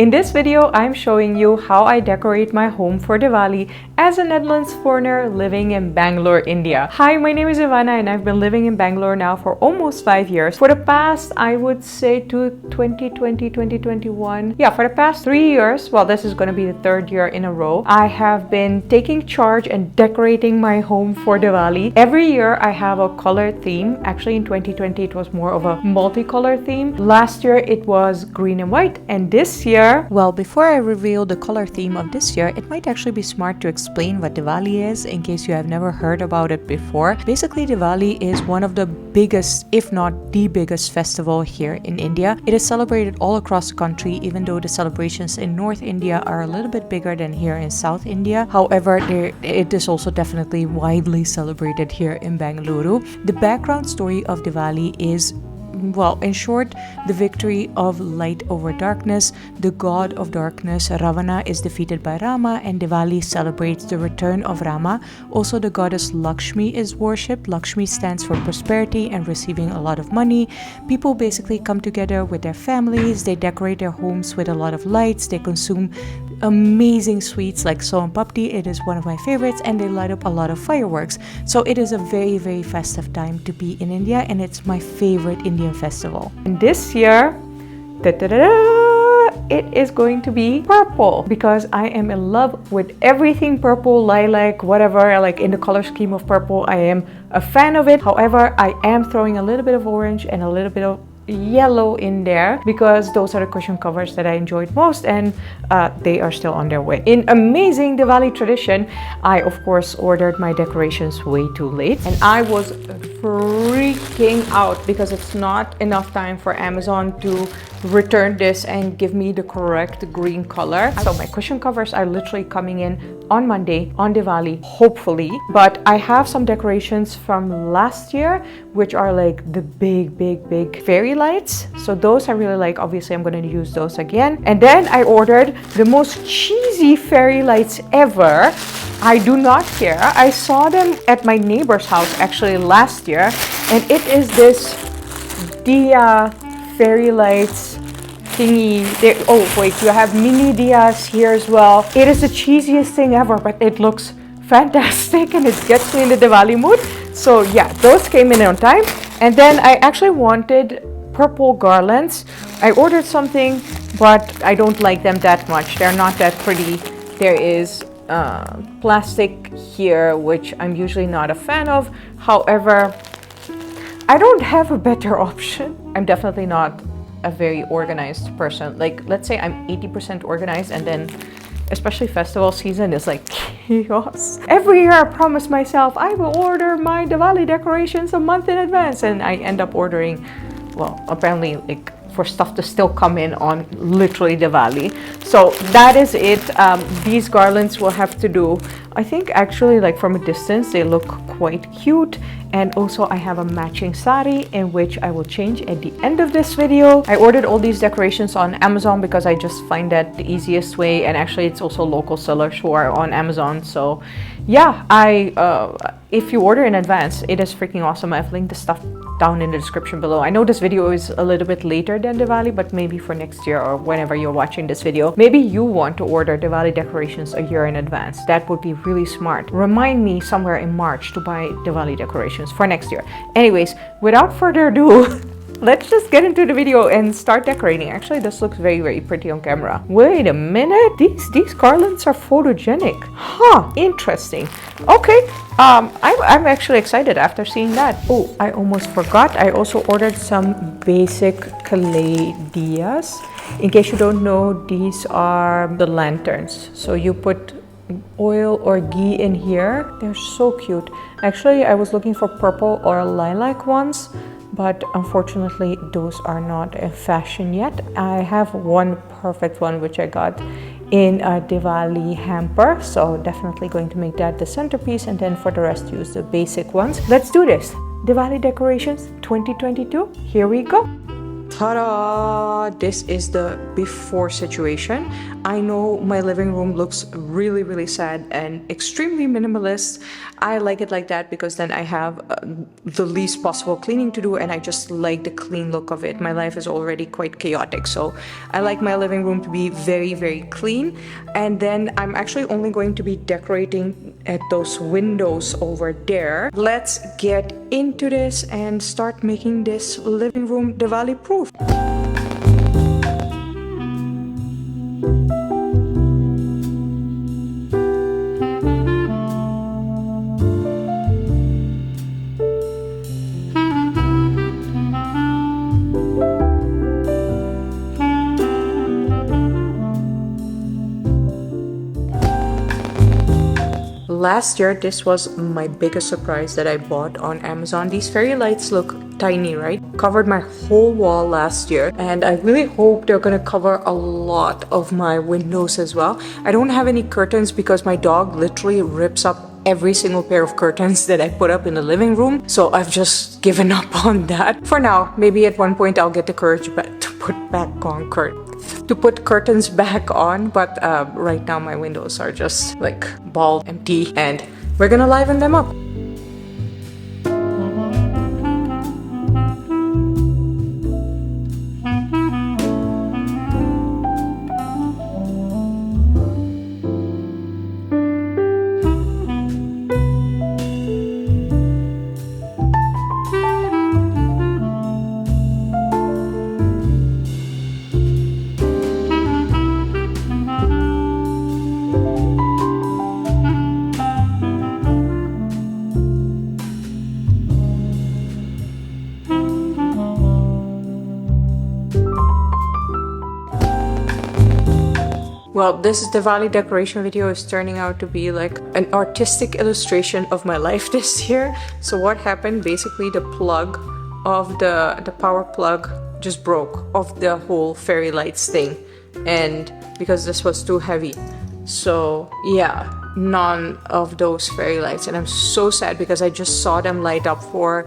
In this video, I'm showing you how I decorate my home for Diwali as a Netherlands foreigner living in Bangalore, India. Hi, my name is Ivana and I've been living in Bangalore now for almost 5 years. For the past, I would say to 2020, 2021. Yeah, for the past 3 years, well, this is going to be the third year in a row, I have been taking charge and decorating my home for Diwali. Every year, I have a color theme. Actually, in 2020, it was more of a multicolor theme. Last year, it was green and white. And this year, well, before I reveal the color theme of this year, it might actually be smart to explain what Diwali is in case you have never heard about it before. Basically, Diwali is one of the biggest, if not the biggest festival here in India. It is celebrated all across the country, even though the celebrations in North India are a little bit bigger than here in South India. However, it is also definitely widely celebrated here in Bangalore. The background story of Diwali is, well, in short, the victory of light over darkness. The god of darkness, Ravana, is defeated by Rama, and Diwali celebrates the return of Rama. Also, the goddess Lakshmi is worshipped. Lakshmi stands for prosperity and receiving a lot of money. People basically come together with their families. They decorate their homes with a lot of lights. They consume amazing sweets like Son Papdi. It is one of my favorites, and they light up a lot of fireworks. So it is a very, very festive time to be in India, and it's my favorite Indian festival. And this year, it is going to be purple because I am in love with everything purple, lilac, whatever. Like in the color scheme of purple, I am a fan of it. However, I am throwing a little bit of orange and a little bit of yellow in there because those are the cushion covers that I enjoyed most, and they are still on their way. In amazing Diwali tradition, I of course ordered my decorations way too late, and I was freaking out because it's not enough time for Amazon to return this and give me the correct green color. So my cushion covers are literally coming in on Monday on Diwali, hopefully. But I have some decorations from last year which are like the big fairy lights. So those I really like. Obviously, I'm going to use those again. And then I ordered the most cheesy fairy lights ever. I do not care. I saw them at my neighbor's house actually last year, and it is this Dia fairy lights thingy. Oh wait, you have mini Dias here as well. It is the cheesiest thing ever, but it looks fantastic and it gets me in the Diwali mood. So yeah, those came in on time. And then I actually wanted purple garlands. I ordered something, but I don't like them that much. They're not that pretty. There is plastic here, which I'm usually not a fan of. However, I don't have a better option. I'm definitely not a very organized person. Like, let's say I'm 80% organized, and then especially festival season is like chaos. Every year I promise myself I will order my Diwali decorations a month in advance, and I end up ordering, well, apparently like for stuff to still come in on literally Diwali. So that is it. These garlands will have to do. I think actually, like from a distance, they look quite cute. And also I have a matching saree in which I will change at the end of this video. I ordered all these decorations on Amazon because I just find that the easiest way, and actually it's also local sellers who are on Amazon. So yeah, if you order in advance, it is freaking awesome. I've linked the stuff down in the description below. I know this video is a little bit later than Diwali, but maybe for next year or whenever you're watching this video, maybe you want to order Diwali decorations a year in advance. That would be really smart. Remind me somewhere in March to buy Diwali decorations for next year. Anyways, without further ado, let's just get into the video and start decorating. Actually, this looks very, very pretty on camera. Wait a minute. These garlands are photogenic. Huh, interesting. Okay, I'm actually excited after seeing that. Oh, I almost forgot. I also ordered some basic clay diyas. In case you don't know, these are the lanterns. So you put oil or ghee in here. They're so cute. Actually, I was looking for purple or lilac ones, but unfortunately those are not in fashion yet. I have one perfect one which I got in a Diwali hamper, so definitely going to make that the centerpiece, and then for the rest use the basic ones. Let's do this. Diwali decorations 2022, here we go. Ta-da! This is the before situation. I know my living room looks really, really sad and extremely minimalist. I like it like that because then I have the least possible cleaning to do, and I just like the clean look of it. My life is already quite chaotic, so I like my living room to be very, very clean. And then I'm actually only going to be decorating at those windows over there. Let's get into this and start making this living room Diwali proof. Last year, this was my biggest surprise that I bought on Amazon. These fairy lights look tiny, right? Covered my whole wall last year, and I really hope they're gonna cover a lot of my windows as well. I don't have any curtains because my dog literally rips up every single pair of curtains that I put up in the living room, so I've just given up on that for now. Maybe at one point I'll get the courage to put curtains back on, but right now my windows are just like bald, empty, and we're gonna liven them up. Well, this Diwali decoration video is turning out to be like an artistic illustration of my life this year. So what happened, basically the plug of the power plug just broke of the whole fairy lights thing, and because this was too heavy, so yeah, none of those fairy lights, and I'm so sad because I just saw them light up for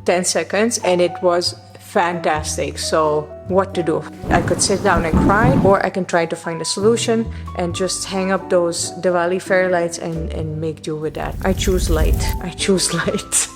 10 seconds and it was fantastic. So what to do? I could sit down and cry, or I can try to find a solution and just hang up those Diwali fairy lights and make do with that. I choose light. I choose light.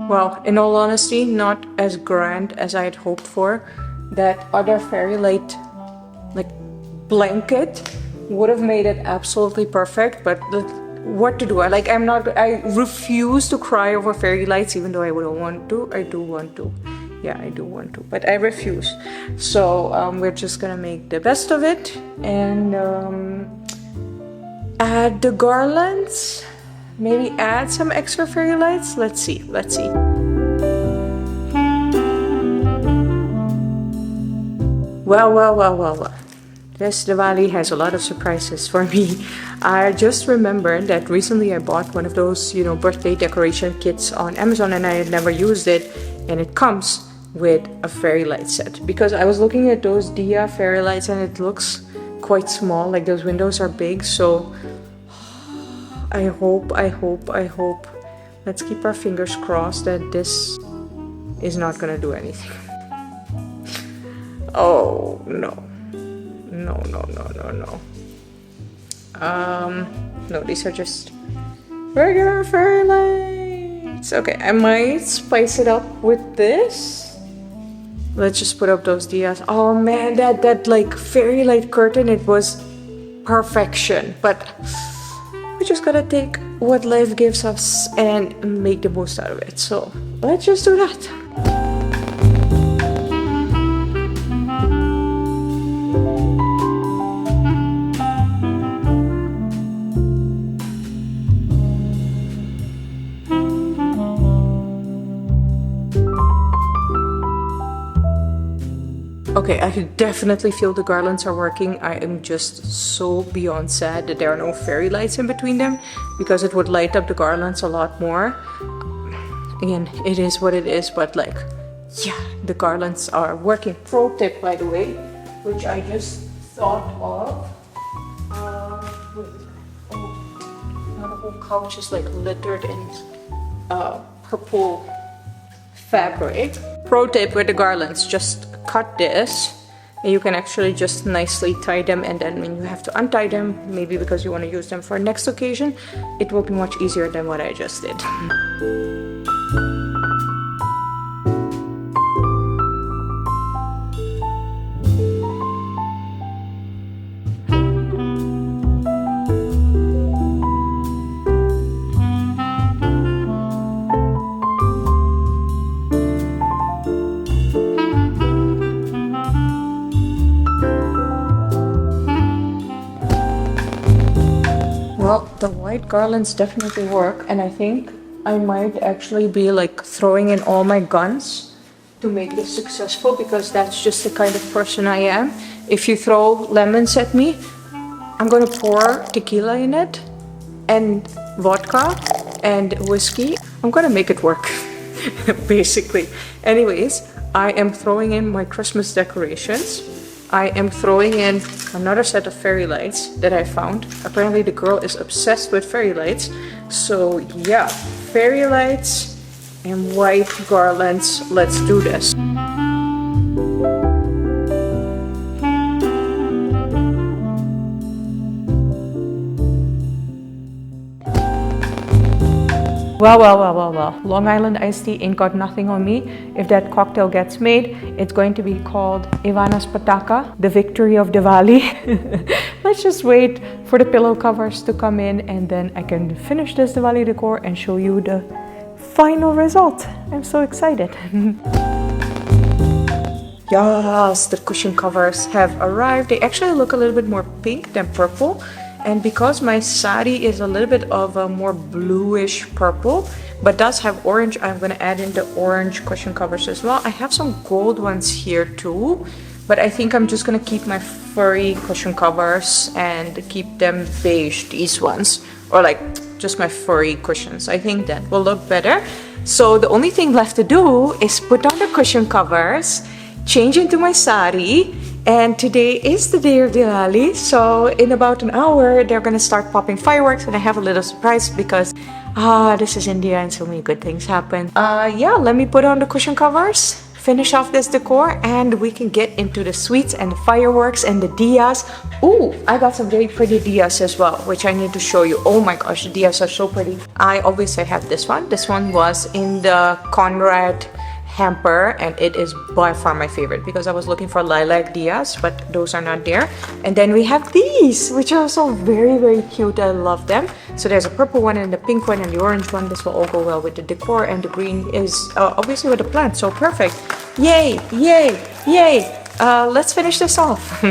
Well, in all honesty, not as grand as I had hoped for. That other fairy light, like, blanket would have made it absolutely perfect, but what to do? I refuse to cry over fairy lights, even though I wouldn't want to. I do want to. Yeah, I do want to, but I refuse. So we're just gonna make the best of it and add the garlands. Maybe add some extra fairy lights. Let's see. Well. This Diwali has a lot of surprises for me. I just remembered that recently I bought one of those, birthday decoration kits on Amazon, and I had never used it, and it comes with a fairy light set. Because I was looking at those Dia fairy lights and it looks quite small, like those windows are big, so I hope. Let's keep our fingers crossed that this is not gonna do anything. Oh, no. No. No, these are just regular fairy lights. Okay, I might spice it up with this. Let's just put up those dias. Oh man, that like fairy light curtain, it was perfection. But we just gotta take what life gives us and make the most out of it. So let's just do that. Okay, I can definitely feel the garlands are working. I am just so beyond sad that there are no fairy lights in between them, because it would light up the garlands a lot more. Again, it is what it is, but like, yeah, the garlands are working. Pro tip, by the way, which I just thought of. Now the whole couch is like littered in purple fabric. Pro tip with the garlands, just cut this and you can actually just nicely tie them, and then when you have to untie them, maybe because you want to use them for next occasion, it will be much easier than what I just did. Well, the white garlands definitely work, and I think I might actually be like throwing in all my guns to make this successful, because that's just the kind of person I am. If you throw lemons at me, I'm gonna pour tequila in it and vodka and whiskey. I'm gonna make it work, basically. Anyways, I am throwing in my Christmas decorations. I am throwing in another set of fairy lights that I found. Apparently the girl is obsessed with fairy lights. So yeah, fairy lights and white garlands. Let's do this. Well. Long Island iced tea ain't got nothing on me. If that cocktail gets made, it's going to be called Ivana's Pataka, the victory of Diwali. Let's just wait for the pillow covers to come in, and then I can finish this Diwali decor and show you the final result. I'm so excited. Yes, the cushion covers have arrived. They actually look a little bit more pink than purple. And because my saree is a little bit of a more bluish purple, but does have orange, I'm going to add in the orange cushion covers as well. I have some gold ones here too, but I think I'm just going to keep my furry cushion covers and keep them beige, these ones, or like just my furry cushions. I think that will look better. So the only thing left to do is put on the cushion covers, change into my saree. And today is the day of Diwali, so in about an hour they're gonna start popping fireworks, and I have a little surprise because this is India and so many good things happen. Yeah, let me put on the cushion covers, finish off this decor, and we can get into the sweets and the fireworks and the diyas. Ooh, I got some very pretty diyas as well, which I need to show you. Oh my gosh, the diyas are so pretty. I obviously have this one. This one was in the Conrad hamper, and it is by far my favorite because I was looking for lilac diyas, but those are not there. And then we have these, which are also very, very cute. I love them. So there's a purple one and the pink one and the orange one. This will all go well with the decor, and the green is obviously with the plant, so perfect. Yay, yay, yay. Let's finish this off.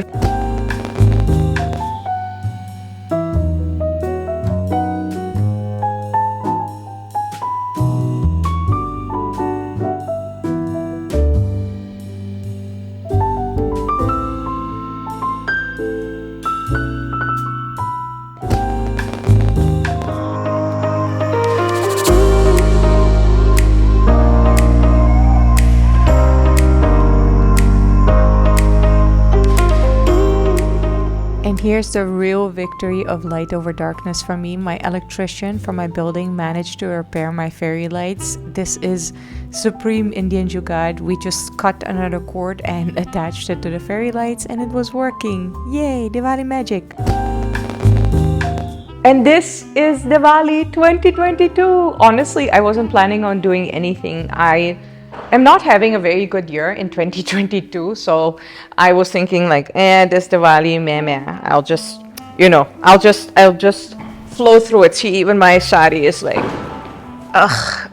And here's the real victory of light over darkness for me. My electrician from my building managed to repair my fairy lights. This is supreme Indian jugaad. We just cut another cord and attached it to the fairy lights, and it was working. Yay, Diwali magic. And this is Diwali 2022. Honestly, I wasn't planning on doing anything. I'm not having a very good year in 2022, so I was thinking like, this Diwali, meh. I'll just flow through it. See, even my sari is like,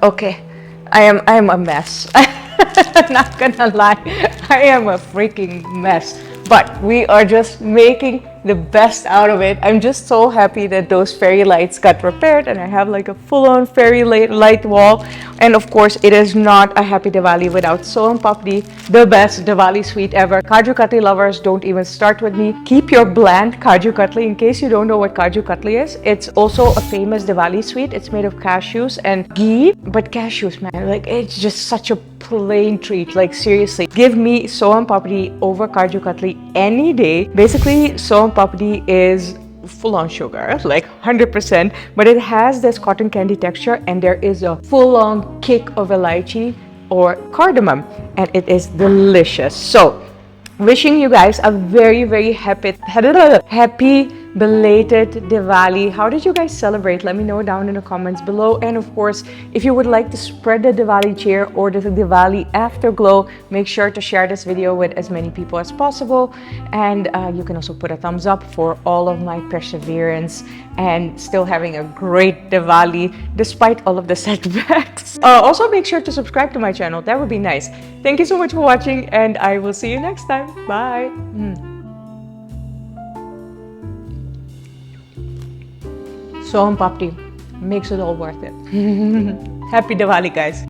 okay. I am a mess. I'm not gonna lie, I am a freaking mess. But we are just making the best out of it. I'm just so happy that those fairy lights got repaired, and I have like a full-on fairy light wall. And of course, it is not a happy Diwali without Son Papdi, the best Diwali sweet ever. Kaju Katli lovers, don't even start with me. Keep your bland Kaju Katli. In case you don't know what Kaju Katli is, it's also a famous Diwali sweet. It's made of cashews and ghee, but cashews, man, like it's just such a plain treat. Like seriously, give me Son Papdi over Kaju Katli any day. Basically, Son Papdi is full on sugar, like 100%, but it has this cotton candy texture and there is a full on kick of elaichi or cardamom, and it is delicious. So wishing you guys a very happy belated Diwali. How did you guys celebrate? Let me know down in the comments below. And of course, if you would like to spread the Diwali cheer or the Diwali afterglow, make sure to share this video with as many people as possible. And you can also put a thumbs up for all of my perseverance and still having a great Diwali despite all of the setbacks. Also make sure to subscribe to my channel. That would be nice. Thank you so much for watching, and I will see you next time. Bye. Son Papdi makes it all worth it. Happy Diwali, guys.